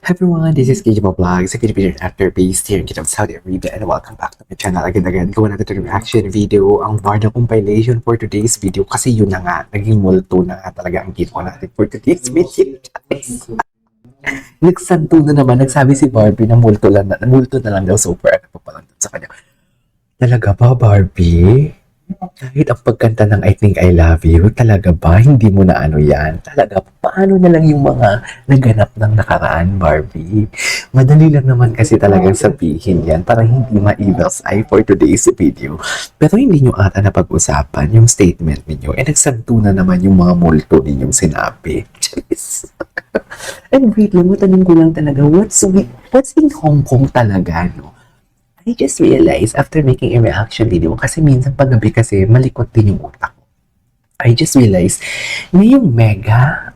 Hi everyone, this is KJ Vlog, executive video actor based here in Kingdom, Saudi Arabia, and welcome back to my channel again. Gawa natin ito ng reaction video, ang Barda compilation for today's video kasi yun na nga, naging multo na nga talaga ang ginawa natin for today's video. Nagsanto na naman, nagsabi si Barbie na multo na lang daw, super ano pa palang dun sa kanya. Talaga ba, Barbie? Kahit ang pagkanta ng I Think I Love You, talaga ba? Hindi mo na ano yan? Talaga, paano na lang yung mga naganap ng nakaraan, Barbie? Madali lang naman kasi talagang sabihin yan para hindi ma-evil's eye for today's video. Pero hindi nyo ata napag-usapan yung statement ninyo. Nagsanto na naman yung mga multo ninyong sinabi. Charis. And wait lang, matanong ko lang talaga, what's in Hong Kong talaga, no? I just realized after making a reaction video, kasi minsan paggabi kasi malikot din yung utak ko. I just realized na yung mega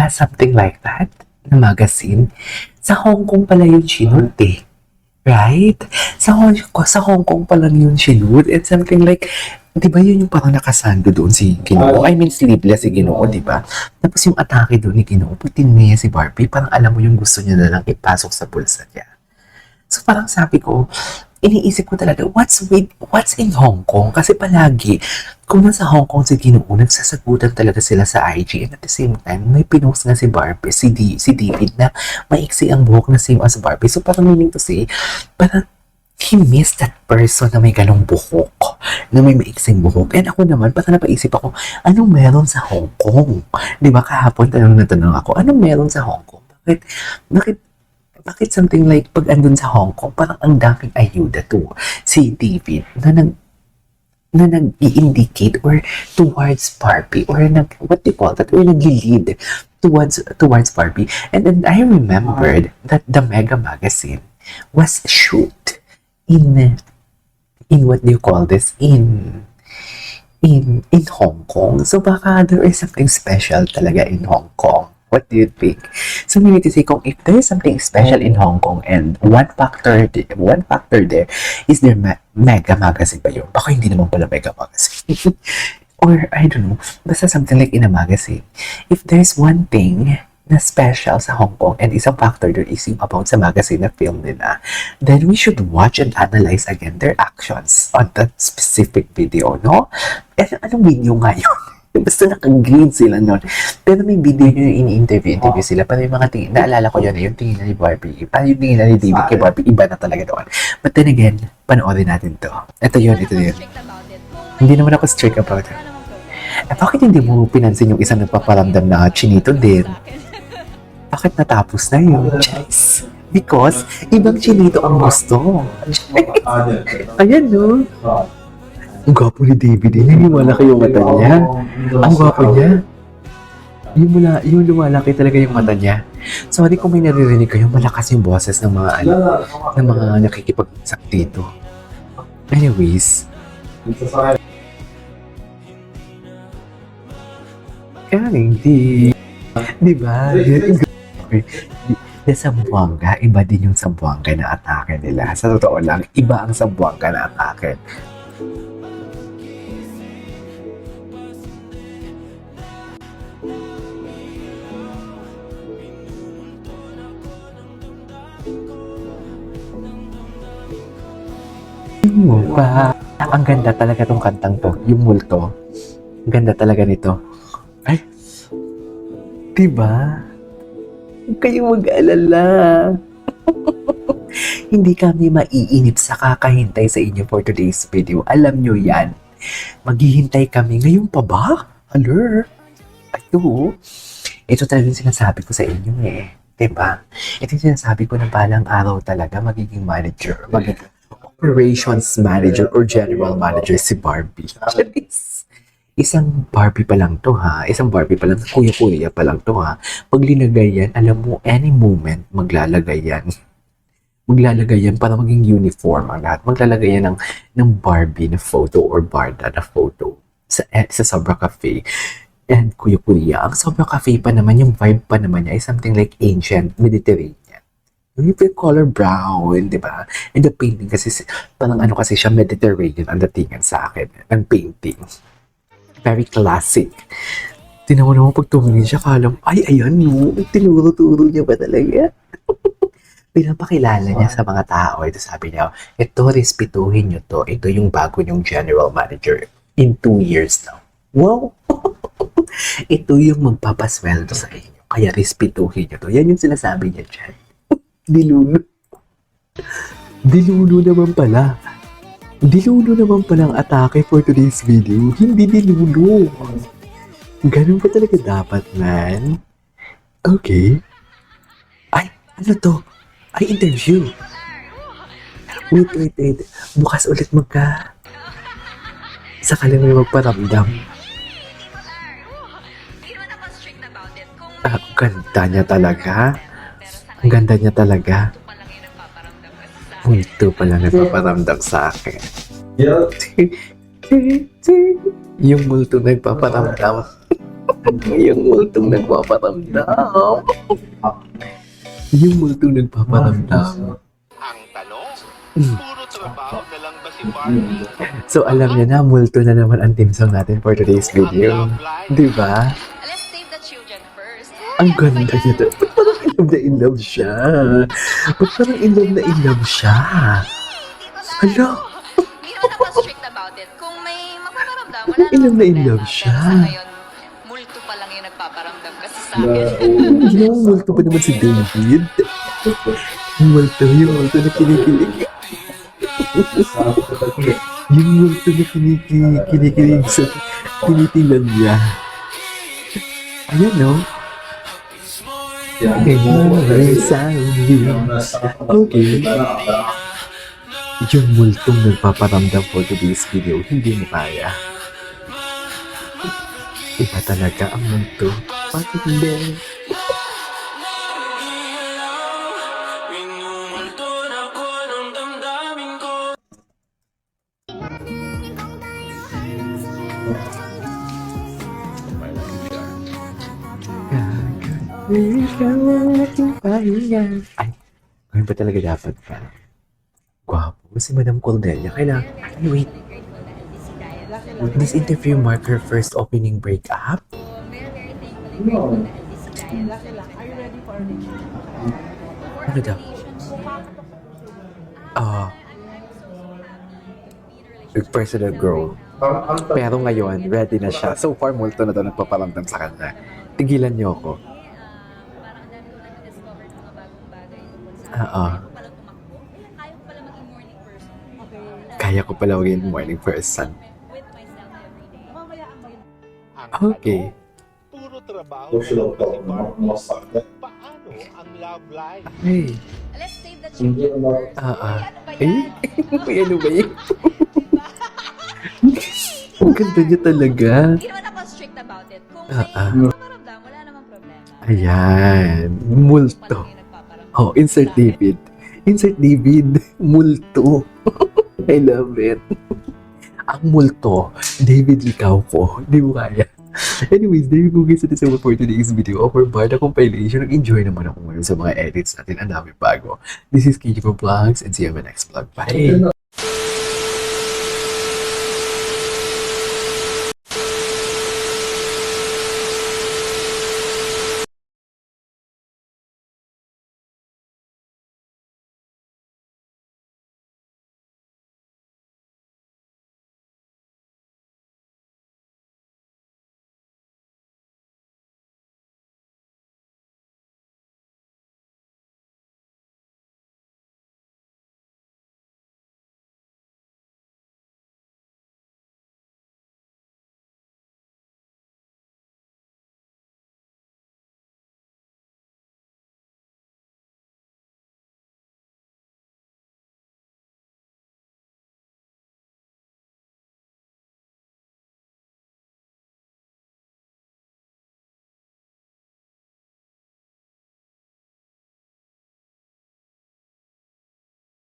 something like that na magazine, sa Hong Kong pala yung sinod eh. Right? Sa Hong Kong pala yun sinod. It's something like, di ba yun yung parang nakasando doon si Ginoo? I mean, sleepless si Ginoo, di ba? Tapos yung atake doon ni Ginoo, putin niya si Barbie, parang alam mo yung gusto niya na lang ipasok sa bulsa niya. So parang sabi ko, iniisip ko talaga, what's in Hong Kong? Kasi palagi, kung nasa Hong Kong si Ginoo, nagsasagutan talaga sila sa IG. And at the same time, may pinost nga si Barbie, si David na maiksi ang buhok na same as Barbie. So parang meaning to say, parang he missed that person na may ganong buhok, na may maiksing buhok. And ako naman, parang napaisip ako, anong meron sa Hong Kong? Di ba kahapon tanong ako, anong meron sa Hong Kong? Bakit something like pag andun sa Hong Kong, parang ang daming ayuda to si David na nag-i-indicate or towards Barbie or what do you call that? Or nag-lead towards Barbie. And then I remembered that the Mega magazine was shoot in what do you call this? In Hong Kong. So baka there is something special talaga in Hong Kong. What do you think? So, meaning to say, kung if there is something special in Hong Kong and one factor there is their mega magazine ba yun? Baka hindi naman pala mega magazine. Or, I don't know, basta something like in a magazine. If there's one thing na special sa Hong Kong and isang factor there is yung about sa magazine na film nila, then we should watch and analyze again their actions on that specific video, no? And anong video nga yun? Basta naka-green sila nun. Pero may video nyo yung ini-interview sila. Pero yung mga tingin, naalala ko yun, yung tingin na ni Barbie. Yung tingin na ni David kay Barbie, iba na talaga doon. But then again, panoorin natin to. Ito yun. Hindi naman ako strict about it. Eh, bakit hindi mo pinansin yung isang nagpaparamdam na chinito din? Bakit natapos na yun? Yes. Because, ibang chinito ang gusto. Ayan, no? Ang gwapo ni David, hindi malaki yung mata niya. Ang gwapo niya. Yung lumalaki talaga yung mata niya. Sorry kung may naririnig kayo, malakas yung boses ng mga nakikipag-usap dito. Anyways. Kaya hindi. Diba? Sa Zamboanga, iba din yung Zamboanga na atake nila. Sa totoo lang, iba ang Zamboanga na atake. Ang ganda talaga tong kantang to, yung multo. Ang ganda talaga nito. Ay, diba? Huwag kayong mag-alala. Hindi kami maiinip sa kakahintay sa inyo for today's video. Alam nyo yan. Maghihintay kami. Ngayon pa ba? Hello? Ito talaga yung sinasabi ko sa inyo eh. Diba? Ito yung sinasabi ko na balang araw talaga magiging manager. Magiging operations manager or general manager si Barbie. Isang Barbie pa lang to ha. Isang Barbie pa lang. Kuya-kuya pa lang to ha. Pag linagay yan, alam mo, any moment, maglalagay yan. Maglalagay yan para maging uniform ang lahat. Maglalagay yan ng Barbie na photo or Barda na photo sa Sobra Cafe. And kuya-kuya, ang Sobra Cafe pa naman, yung vibe pa naman niya is something like ancient Mediterranean. Yung color brown, di ba? And the painting kasi, parang ano kasi siya, Mediterranean ang datingan sa akin, ang painting. Very classic. Tinawa naman pag tumingin siya, kalam, ay, ayan mo, tinuro-turo niya ba talaga? pinapakilala niya sa mga tao. Ito sabi niya, ito, respetuhin niyo to. Ito yung bago niyong general manager in 2 years now. Wow! Ito yung magpapasweldo sa inyo. Kaya respetuhin niyo to. Yan yung sinasabi niya dyan. Diluno. Diluno naman pala. Diluno naman pala ang atake for today's video. Hindi diluno. Ganun pa talaga dapat, man. Okay. Ay, ano to? Ay, interview. Wait. Bukas ulit sakali may magparamdam. Ang ganda niya talaga. Ang ganda niya talaga. Multo pala nagpaparamdam sa akin. Yung multo nagpaparamdam. Yung multong nagpaparamdam. Yung multong nagpaparamdam. Ang tanong, puro trabaho na lang ba si Barbie? So alam niya na, multo na naman ang team song natin for today's video. Diba? Let's save the children first. Ang ganda niya. Ba't parang in love siya? Ba't parang in love siya? Hala? Hindi naman ako strict about it. Kung may magpaparamdam, wala Parang in namang love problema. siya. Pero sa ngayon, multo pa lang yung nagpaparamdam kasi sa akin. Yung multo pa naman si David. Yung multo na kinikilig. Yung multo na kinikilig sa tinitingnan niya. Ayan, no? Okay. Yung multong nagpaparamdam for today's video, hindi mo kaya. Iba talaga ang multo. Bakit hindi? Ay, ngayon pa talaga dapat pa. Gwapo si Madam Cordelia. Kailangan, ay wait. This interview marked her first opening breakup? Ano daw? Personal growth. Pero ngayon, ready na siya. So far, multo na daw nagpaparamdam sa kanya. Tigilan niyo ako. Kaya ko pala maging morning person. Ang Okay. tanong, puro trabaho na lang ba si Barbie? Paano ang love life? Hey. Let's save the children first. May ano ba yun? Ang ganda niya talaga. Hindi naman ako strict about it. Kung may magpaparamdam, wala namang problema. Ayan. Sa Multo. ngayon, nagpaparamdam Insert sa akin. David. Insert David. Multo. I love it. Ang multo. David Ikaw ko. Hindi mo kaya. Anyways, there you go guys. Ito sa for today's video of our Barda compilation. Nag-enjoy naman ako ngayon sa mga edits natin. Ang dami bago. This is KG for Vlogs and see you in my next vlog. Bye!